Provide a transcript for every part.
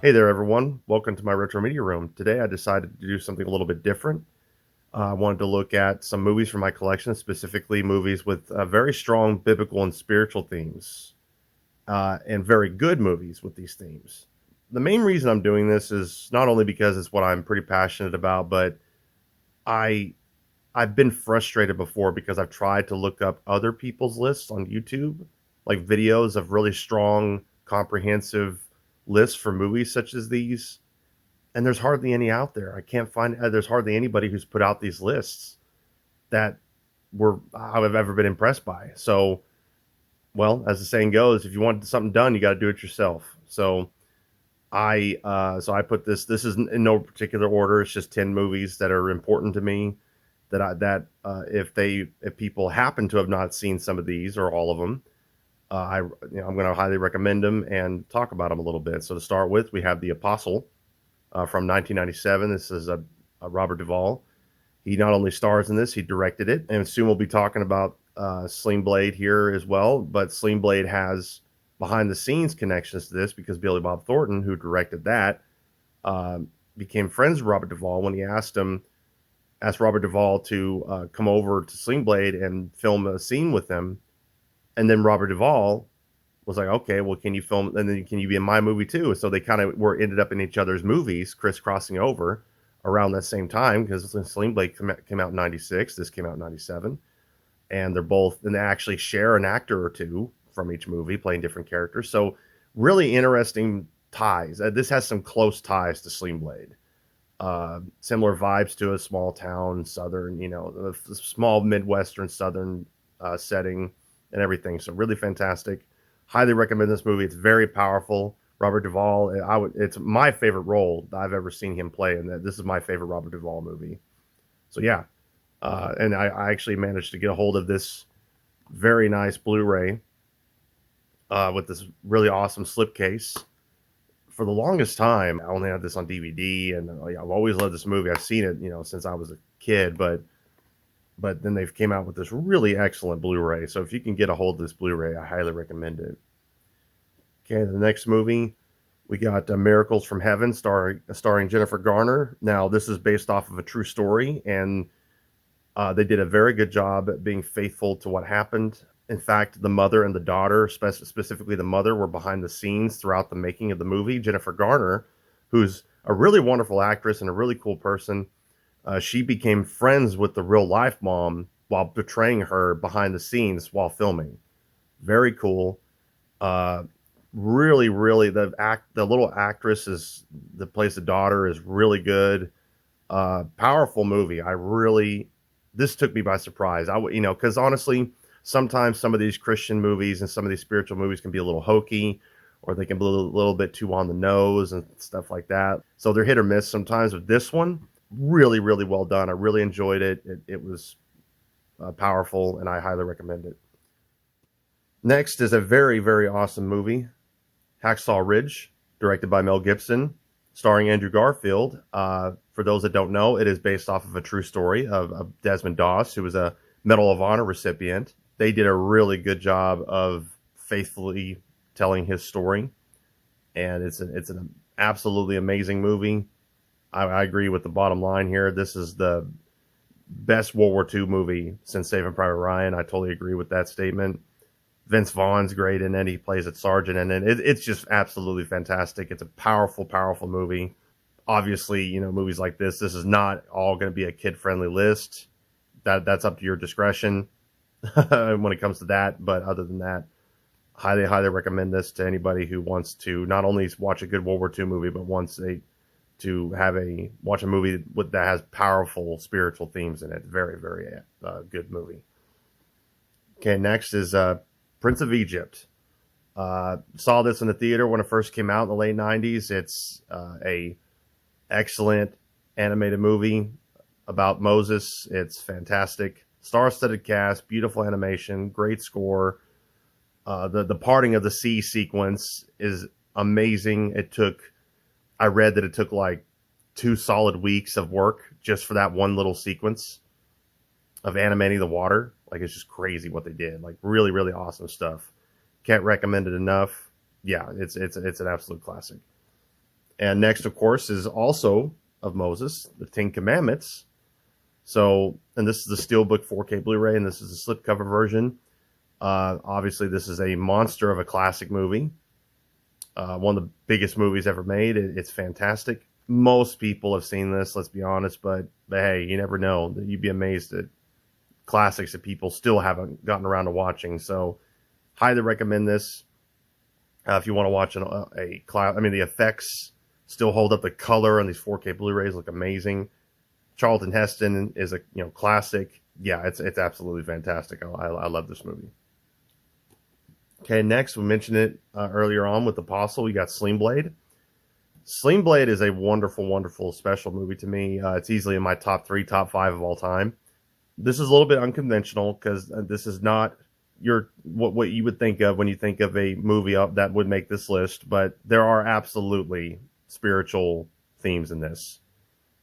Hey there, everyone. Welcome to my retro media room. Today, I decided to do something a little bit different. I wanted to look at some movies from my collection, specifically movies with very strong biblical and spiritual themes, and very good movies with these themes. The main reason I'm doing this is not only because it's what I'm pretty passionate about, but I I've been frustrated before because I've tried to look up other people's lists on YouTube, like videos of really strong, comprehensive lists for movies such as these, and there's hardly any out there. I can't find there's hardly anybody who's put out these lists that were I've ever been impressed by. So, well, as the saying goes, if you want something done, you got to do it yourself. So I put this. This is in no particular order. It's just 10 movies that are important to me. If people happen to have not seen some of these or all of them, I'm going to highly recommend them and talk about them a little bit. So to start with, we have The Apostle from 1997. This is a Robert Duvall. He not only stars in this, he directed it, and soon we'll be talking about Sling Blade here as well. But Sling Blade has behind the scenes connections to this because Billy Bob Thornton, who directed that, uh, became friends with Robert Duvall when he asked Robert Duvall to come over to Sling Blade and film a scene with him. And then Robert Duvall was like, okay, well, can you film, and then can you be in my movie too? So they kind of were ended up in each other's movies, crisscrossing over around that same time, because Sling Blade came out in 96, this came out in 97. And they actually share an actor or two from each movie playing different characters. So really interesting ties. This has some close ties to Sling Blade. Similar vibes to a small town, southern, a small Midwestern southern setting and everything. So really fantastic. Highly recommend this movie. It's very powerful. Robert Duvall, it's my favorite role that I've ever seen him play, and this is my favorite Robert Duvall movie. So yeah, and I actually managed to get a hold of this very nice Blu-ray with this really awesome slipcase. For the longest time, I only had this on DVD, and I've always loved this movie. I've seen it, since I was a kid, but then they've came out with this really excellent Blu-ray. So if you can get a hold of this Blu-ray, I highly recommend it. Okay, the next movie, we got Miracles from Heaven, starring Jennifer Garner. Now, this is based off of a true story, and they did a very good job at being faithful to what happened. In fact, the mother and the daughter, specifically the mother, were behind the scenes throughout the making of the movie. Jennifer Garner, who's a really wonderful actress and a really cool person, she became friends with the real life mom while portraying her behind the scenes while filming. Very cool. Uh, really, the little actress that plays the daughter is really good. Powerful movie. This took me by surprise. Because honestly, sometimes some of these Christian movies and some of these spiritual movies can be a little hokey, or they can be a little bit too on the nose and stuff like that. So they're hit or miss sometimes. With this one, really, really well done. I really enjoyed it. It was powerful, and I highly recommend it. Next is a very, very awesome movie, Hacksaw Ridge, directed by Mel Gibson, starring Andrew Garfield. For those that don't know, it is based off of a true story of Desmond Doss, who was a Medal of Honor recipient. They did a really good job of faithfully telling his story, and it's an absolutely amazing movie. I agree with the bottom line here. This is the best World War II movie since Saving Private Ryan. I totally agree with that statement. Vince Vaughn's great in it. He plays a sergeant in it. It's just absolutely fantastic. It's a powerful, powerful movie. Obviously, movies like this is not all going to be a kid-friendly list. That's up to your discretion when it comes to that. But other than that, highly, highly recommend this to anybody who wants to not only watch a good World War II movie, but wants to watch a movie that has powerful spiritual themes in it. Very, very good movie. Okay, next is Prince of Egypt. Saw this in the theater when it first came out in the late 90s. It's a excellent animated movie about Moses. It's fantastic. Star-studded cast, beautiful animation, great score. The parting of the sea sequence is amazing. I read that it took like 2 solid weeks of work just for that one little sequence of animating the water. Like, it's just crazy what they did. Like, really, really awesome stuff. Can't recommend it enough. Yeah, it's an absolute classic. And next, of course, is also of Moses, the Ten Commandments. So, and this is the Steelbook 4K Blu-ray, and this is the slipcover version. Obviously, this is a monster of a classic movie. One of the biggest movies ever made. It's fantastic. Most people have seen this, let's be honest, but hey, you never know. You'd be amazed at classics that people still haven't gotten around to watching. So, highly recommend this. If you want to watch the effects still hold up. The color on these 4K Blu-rays look amazing. Charlton Heston is a classic. Yeah, it's absolutely fantastic. I love this movie. Okay, next we mentioned it earlier on with Apostle. We got Sling Blade. Sling Blade is a wonderful, wonderful special movie to me. It's easily in my top 3, top 5 of all time. This is a little bit unconventional because this is not what you would think of when you think of a movie that would make this list, but there are absolutely spiritual themes in this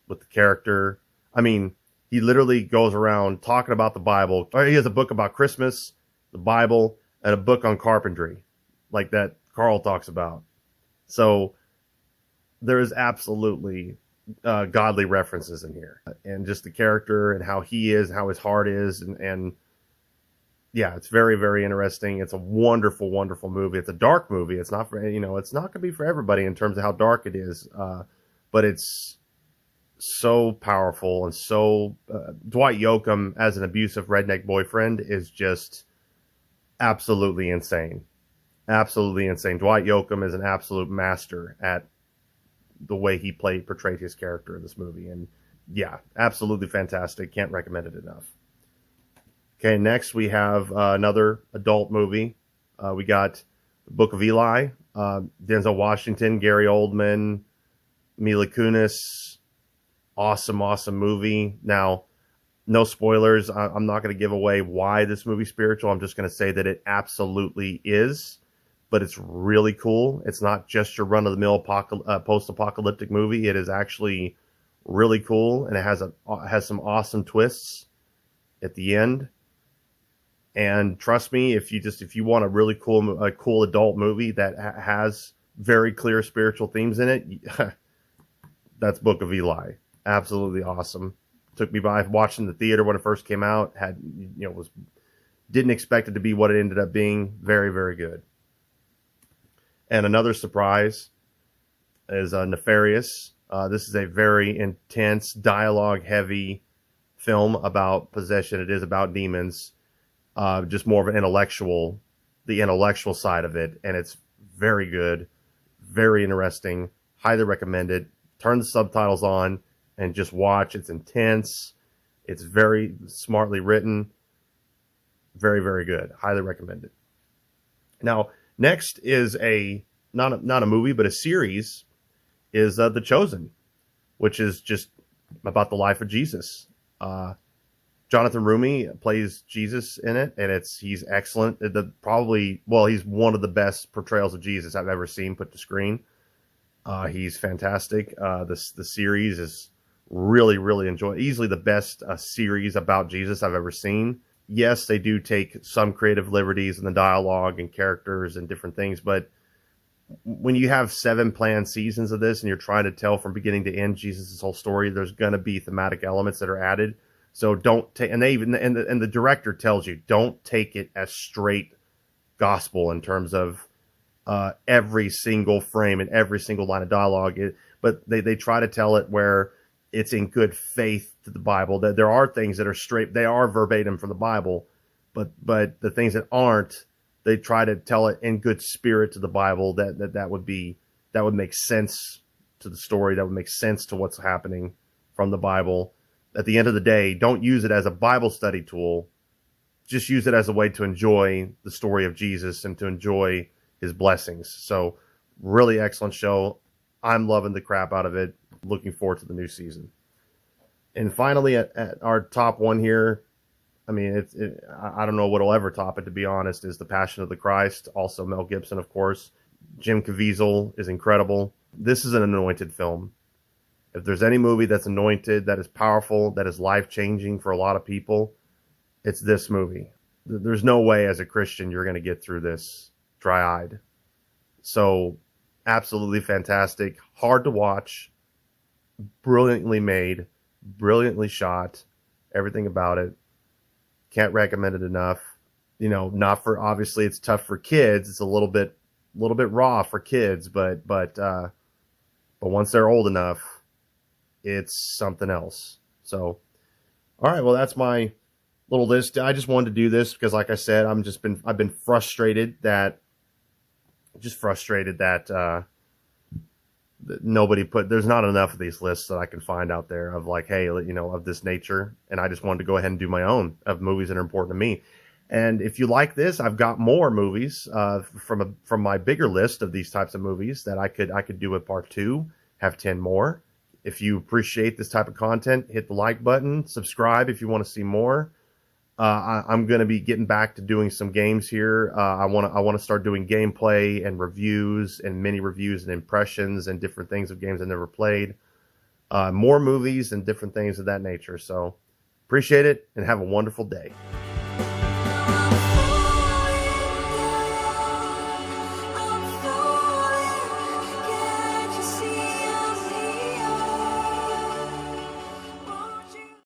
with the character. I mean, he literally goes around talking about the Bible. He has a book about Christmas, the Bible, and a book on carpentry, like that Carl talks about. So there is absolutely godly references in here, and just the character and how he is, how his heart is, and yeah, it's very, very interesting. It's a wonderful, wonderful movie. It's a dark movie. It's not for, it's not going to be for everybody in terms of how dark it is, but it's so powerful and so Dwight Yoakam as an abusive redneck boyfriend is just absolutely insane. Absolutely insane. Dwight Yoakam is an absolute master at the way he portrayed his character in this movie. And yeah, absolutely fantastic. Can't recommend it enough. Okay, next we have another adult movie. We got The Book of Eli, Denzel Washington, Gary Oldman, Mila Kunis. Awesome, awesome movie. Now, no spoilers. I'm not going to give away why this movie's spiritual. I'm just going to say that it absolutely is, but it's really cool. It's not just your run-of-the-mill post-apocalyptic movie. It is actually really cool, and it has some awesome twists at the end. And trust me, if you want a really cool adult movie that has very clear spiritual themes in it, that's Book of Eli. Absolutely awesome. Took me by watching the theater when it first came out. Didn't expect it to be what it ended up being. Very, very good. And another surprise is Nefarious. This is a very intense, dialogue-heavy film about possession. It is about demons. Just more of the intellectual side of it, and it's very good, very interesting. Highly recommend it. Turn the subtitles on and just watch. It's intense. It's very smartly written. Very, very good. Highly recommend it. Now, next is not a movie, but a series, is The Chosen, which is just about the life of Jesus. Jonathan Rumi plays Jesus in it, and he's excellent. He's one of the best portrayals of Jesus I've ever seen put to screen. He's fantastic. The series is really, really enjoyable. Easily the best series about Jesus I've ever seen. Yes, they do take some creative liberties in the dialogue and characters and different things, but when you have 7 planned seasons of this and you're trying to tell from beginning to end Jesus' whole story, there's going to be thematic elements that are added. So don't take, and the director tells you, don't take it as straight gospel in terms of every single frame and every single line of dialogue. But they try to tell it where it's in good faith to the Bible. That there are things that are straight, they are verbatim from the Bible, but the things that aren't, they try to tell it in good spirit to the Bible. That would make sense to the story. That would make sense to what's happening from the Bible. At the end of the day, don't use it as a Bible study tool. Just use it as a way to enjoy the story of Jesus and to enjoy his blessings. So, really excellent show. I'm loving the crap out of it. Looking forward to the new season. And finally, at our top one here, I mean, I don't know what will ever top it, to be honest, is The Passion of the Christ. Also Mel Gibson, of course. Jim Caviezel is incredible. This is an anointed film. If there's any movie that's anointed, that is powerful, that is life-changing for a lot of people, it's this movie. There's no way as a Christian you're going to get through this dry-eyed. So Absolutely fantastic. Hard to watch. Brilliantly made. Brilliantly shot. Everything about it. Can't recommend it enough. You know, not for, obviously it's tough for kids. It's a little bit raw for kids, but once they're old enough, it's something else. So, all right, well, that's my little list. I just wanted to do this because, like I said, I've been frustrated that nobody put. There's not enough of these lists that I can find out there of, like, hey, of this nature, and I just wanted to go ahead and do my own of movies that are important to me. And if you like this, I've got more movies from my bigger list of these types of movies that I could do a part two, have 10 more. If you appreciate this type of content, hit the like button, subscribe if you want to see more. I'm going to be getting back to doing some games here. I want to start doing gameplay and reviews and mini reviews and impressions and different things of games I never played. More movies and different things of that nature. So appreciate it and have a wonderful day.